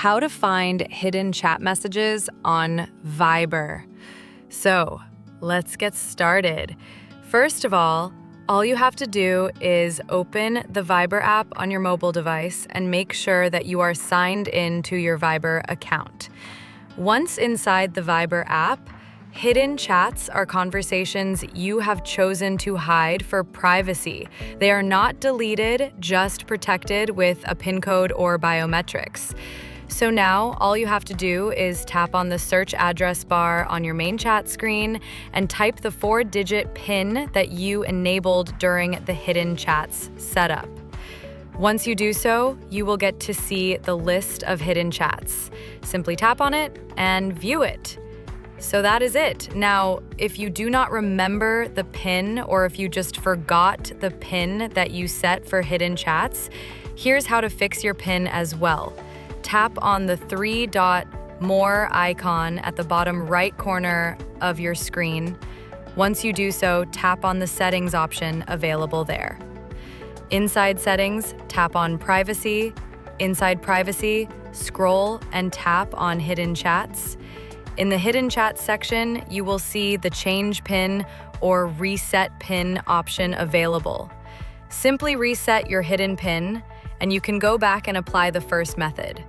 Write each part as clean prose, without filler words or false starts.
how to find hidden chat messages on Viber. So let's get started. First of all you have to do is open the Viber app on your mobile device and make sure that you are signed in to your Viber account. Once inside the Viber app, hidden chats are conversations you have chosen to hide for privacy. They are not deleted, just protected with a PIN code or biometrics. So now all you have to do is tap on the search address bar on your main chat screen and type the 4-digit PIN that you enabled during the hidden chats setup. Once you do so, you will get to see the list of hidden chats. Simply tap on it and view it. So that is it. Now, if you do not remember the PIN or if you just forgot the PIN that you set for hidden chats, here's how to fix your PIN as well. Tap on the 3-dot more icon at the bottom right corner of your screen. Once you do so, tap on the settings option available there. Inside settings, tap on privacy. Inside privacy, scroll and tap on hidden chats. In the hidden chat section, you will see the change PIN or reset PIN option available. Simply reset your hidden PIN and you can go back and apply the first method.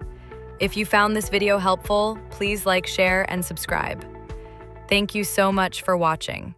If you found this video helpful, please like, share, and subscribe. Thank you so much for watching.